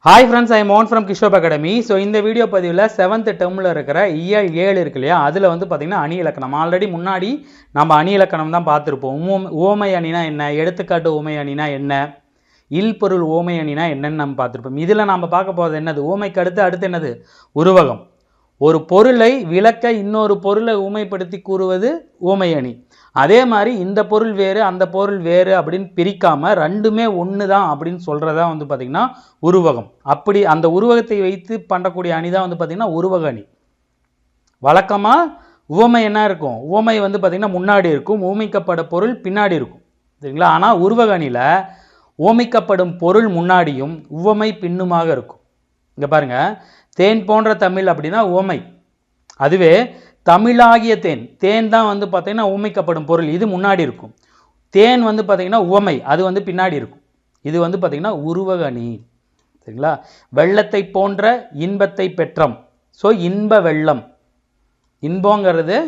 Hi friends, I am Mohan from Kishop Academy. So இந்த video பதிவில் 7th டேர்மில் இருக்கிற இயல் 7 இருக்கு இல்லையா, அதில் வந்து பார்த்தீங்கன்னா அணி இலக்கணம். ஆல்ரெடி முன்னாடி நம்ம அணி இலக்கணம் தான் பார்த்துருப்போம். ஓமை அணினா என்ன, எடுத்துக்காட்டு ஓமை அணினா என்ன, இல்பொருள் ஓமை அணினா என்னன்னு நம்ம பார்த்துருப்போம். இதில் நம்ம பார்க்க போகிறது என்னது, ஓமைக்கு அடுத்து என்னது, உருவகம். ஒரு பொருளை விளக்க இன்னொரு பொருளை ஊமைப்படுத்தி கூறுவது ஓமை அணி. அதே மாதிரி இந்த பொருள் வேறு அந்த பொருள் வேறு அப்படின்னு பிரிக்காமல் ரெண்டுமே ஒன்று தான் அப்படின்னு சொல்கிறதா வந்து பார்த்திங்கன்னா உருவகம். அப்படி அந்த உருவகத்தை வைத்து பண்ணக்கூடிய அணி தான் வந்து பார்த்திங்கன்னா உருவக அணி. வழக்கமாக உவமை என்ன இருக்கும், உவமை வந்து பார்த்திங்கன்னா முன்னாடி இருக்கும், ஊமிக்கப்பட பொருள் பின்னாடி இருக்கும், சரிங்களா. ஆனால் உருவக அணியில் ஊமிக்கப்படும் பொருள் முன்னாடியும் உவமை பின்னுமாக இருக்கும். இங்கே பாருங்கள், தேன் போன்ற தமிழ் அப்படின்னா ஓமை. அதுவே தமிழாகிய தேன், தேன் தான் வந்து பார்த்தீங்கன்னா ஊமைக்கப்படும் பொருள், இது முன்னாடி இருக்கும். தேன் வந்து பார்த்தீங்கன்னா உவமை, அது வந்து பின்னாடி இருக்கும். இது வந்து பார்த்தீங்கன்னா உருவக அணி, சரிங்களா. வெள்ளத்தை போன்ற இன்பத்தை பெற்றம். ஸோ இன்ப வெள்ளம், இன்பங்கிறது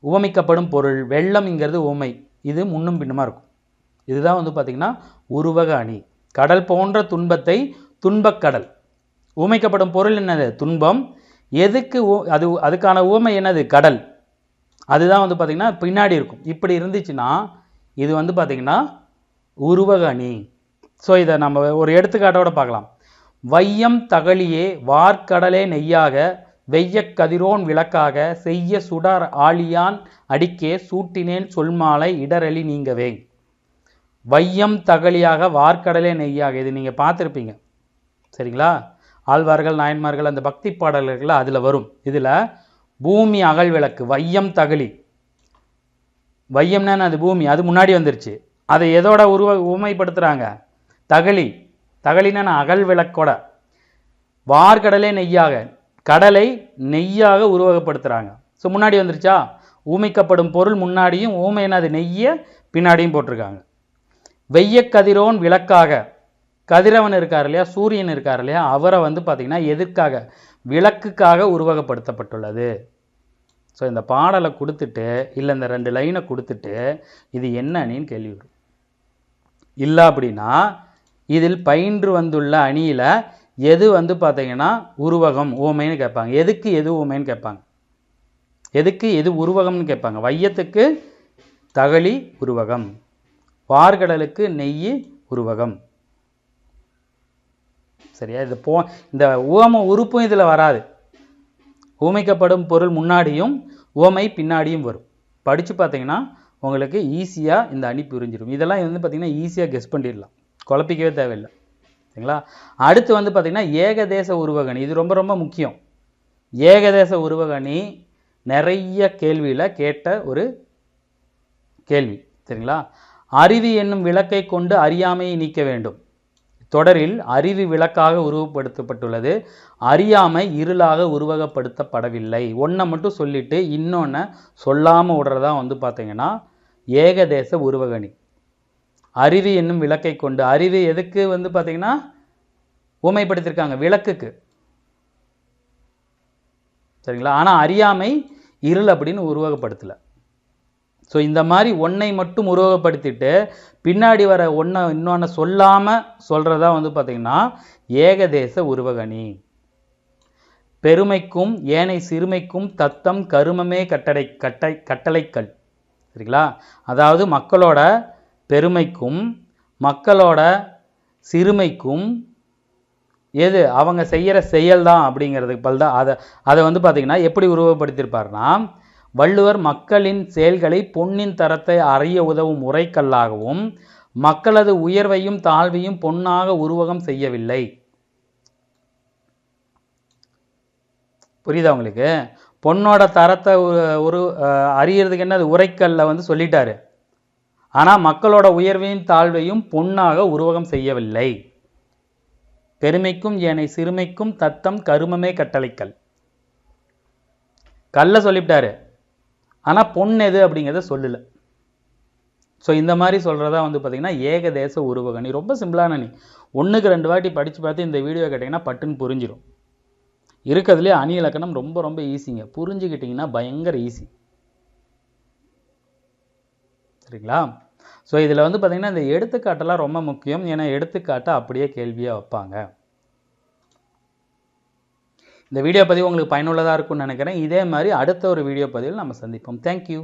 உவமிக்கப்படும் பொருள், வெள்ளம்ங்கிறது உவமை, இது முன்னும் பின்னுமா இருக்கும். இதுதான் வந்து பார்த்தீங்கன்னா உருவக அணி. கடல் போன்ற துன்பத்தை துன்பக்கடல், ஊமைக்கப்படும் பொருள் என்னது, துன்பம். எதுக்கு அதுக்கான ஊமை என்னது, கடல். அதுதான் வந்து பார்த்திங்கன்னா பின்னாடி இருக்கும். இப்படி இருந்துச்சுன்னா இது வந்து பார்த்திங்கன்னா உருவக அணி. ஸோ இதை நம்ம ஒரு எடுத்துக்காட்டோட பார்க்கலாம். வையம் தகழியே வார்க்கடலே நெய்யாக வெய்ய கதிரோன் விளக்காக செய்ய சுடர் ஆழியான் அடிக்கே சூட்டினேன் சொல்மாலை இடரளி நீங்கவே. வையம் தகழியாக வார்க்கடலே நெய்யாக, இது நீங்கள் பார்த்துருப்பீங்க, சரிங்களா. ஆழ்வார்கள் நாயன்மார்கள் அந்த பக்தி பாடல்கள் அதில் வரும். இதில் பூமி அகல் விளக்கு, வையம் தகழி, வையம்னா அது பூமி, அது முன்னாடி வந்துருச்சு. அதை எதோட உவமைப்படுத்துகிறாங்க, தகழி, தகழினா அகல் விளக்கோட. வார்கடலே நெய்யாக, கடலை நெய்யாக உருவகப்படுத்துகிறாங்க. ஸோ முன்னாடி வந்துருச்சா, ஊமைக்கப்படும் பொருள் முன்னாடியும், ஊமைன்னா அது நெய்ய பின்னாடியும் போட்டிருக்காங்க. வெய்ய கதிரோன் விளக்காக, கதிரவன் இருக்கார் இல்லையா, சூரியன் இருக்கார் இல்லையா, அவரை வந்து பார்த்திங்கன்னா எதற்காக, விளக்குக்காக உருவகப்படுத்தப்பட்டுள்ளது. ஸோ இந்த பாடலை கொடுத்துட்டு இல்லை இந்த 2 லைனை கொடுத்துட்டு இது என்ன அணின்னு கேள்வி வரும். இல்லை அப்படின்னா இதில் பயின்று வந்துள்ள அணியில் எது வந்து பார்த்திங்கன்னா உருவகம் ஓமைன்னு கேட்பாங்க. எதுக்கு எது ஓமைன்னு கேட்பாங்க, எதுக்கு எது உருவகம்னு கேட்பாங்க. வையத்துக்கு தகழி உருவகம், வார்கடலுக்கு நெய் உருவகம், சரியா. இது இந்த உவமை உறுப்பும் இதில் வராது. ஊமைக்கப்படும் பொருள் முன்னாடியும் உவமை பின்னாடியும் வரும். படித்து பார்த்தீங்கன்னா உங்களுக்கு ஈஸியாக இந்த அணி புரிஞ்சிடும். இதெல்லாம் வந்து பார்த்திங்கன்னா ஈஸியாக கெஸ் பண்ணிடலாம், குழப்பிக்கவே தேவையில்லை, சரிங்களா. அடுத்து வந்து பார்த்திங்கன்னா ஏகதேச உருவக அணி. இது ரொம்ப ரொம்ப முக்கியம். ஏகதேச உருவக அணி நிறைய கேள்வியில் கேட்ட ஒரு கேள்வி, சரிங்களா. அறிவு என்னும் விளக்கை கொண்டு அறியாமையை நீக்க வேண்டும். தொடரில் அறிவு விளக்காக உருவப்படுத்தப்பட்டுள்ளது, அறியாமை இருளாக உருவகப்படுத்தப்படவில்லை. ஒன்றை மட்டும் சொல்லிட்டு இன்னொன்று சொல்லாமல் விடுறதா வந்து பார்த்தீங்கன்னா ஏகதேச உருவக அணி. அறிவு என்னும் விளக்கை கொண்டு, அறிவு எதுக்கு வந்து பார்த்தீங்கன்னா ஊமைப்படுத்தியிருக்காங்க, விளக்குக்கு, சரிங்களா. ஆனால் அறியாமை இருள் அப்படின்னு உருவகப்படுத்தலை. ஸோ இந்த மாதிரி ஒன்றை மட்டும் உருவகப்படுத்திட்டு பின்னாடி வர ஒன்றை இன்னொன்று சொல்லாமல் சொல்கிறதா வந்து பார்த்திங்கன்னா ஏகதேச உருவக அணி. பெருமைக்கும் ஏனை சிறுமைக்கும் தத்தம் கருமமே கட்டளைக்கல், சரிங்களா. அதாவது மக்களோட பெருமைக்கும் மக்களோட சிறுமைக்கும் எது அவங்க செய்கிற செயல் தான் அப்படிங்கிறதுக்கு பல் தான் அதை வந்து பார்த்திங்கன்னா எப்படி உருவகப்படுத்தியிருப்பார்னா, வள்ளுவர் மக்களின் செயல்களை பொன்னின் தரத்தை அறிய உதவும் முறைக்கல்லாகவும் மக்களது உயர்வையும் தாழ்வையும் பொன்னாக உருவகம் செய்யவில்லை. புரியுதா உங்களுக்கு? பொன்னோட தரத்தை அறியறதுக்கு என்ன, உரைக்கல்ல வந்து சொல்லிட்டாரு. ஆனால் மக்களோட உயர்வையும் தாழ்வையும் பொன்னாக உருவகம் செய்யவில்லை. பெருமைக்கும் ஏனை சிறுமைக்கும் தத்தம் கருமமே கட்டளைக்கல், கல்ல சொல்லிவிட்டாரு, ஆனால் பொன் எது அப்படிங்கிறத சொல்லலை. ஸோ இந்த மாதிரி சொல்கிறதா வந்து பார்த்திங்கன்னா ஏகதேச உருவக அணி. ரொம்ப சிம்பிளான அணி. 1க்கு 2 வாட்டி படித்து பார்த்து இந்த வீடியோ கேட்டிங்கன்னா பட்டுன்னு புரிஞ்சிடும். இருக்கிறதுலே அணி இலக்கணம் ரொம்ப ரொம்ப ஈஸிங்க, புரிஞ்சுக்கிட்டிங்கன்னா பயங்கர ஈஸி, சரிங்களா. ஸோ இதில் வந்து பார்த்திங்கன்னா இந்த எடுத்துக்காட்டெல்லாம் ரொம்ப முக்கியம். ஏன்னா எடுத்துக்காட்டை அப்படியே கேள்வியாக வைப்பாங்க. இந்த வீடியோ பதிவு உங்களுக்கு பயனுள்ளதாக இருக்கும்னு நினைக்கிறேன். இதே மாதிரி அடுத்த ஒரு வீடியோ பதிவில் நம்ம சந்திப்போம். தேங்க்யூ.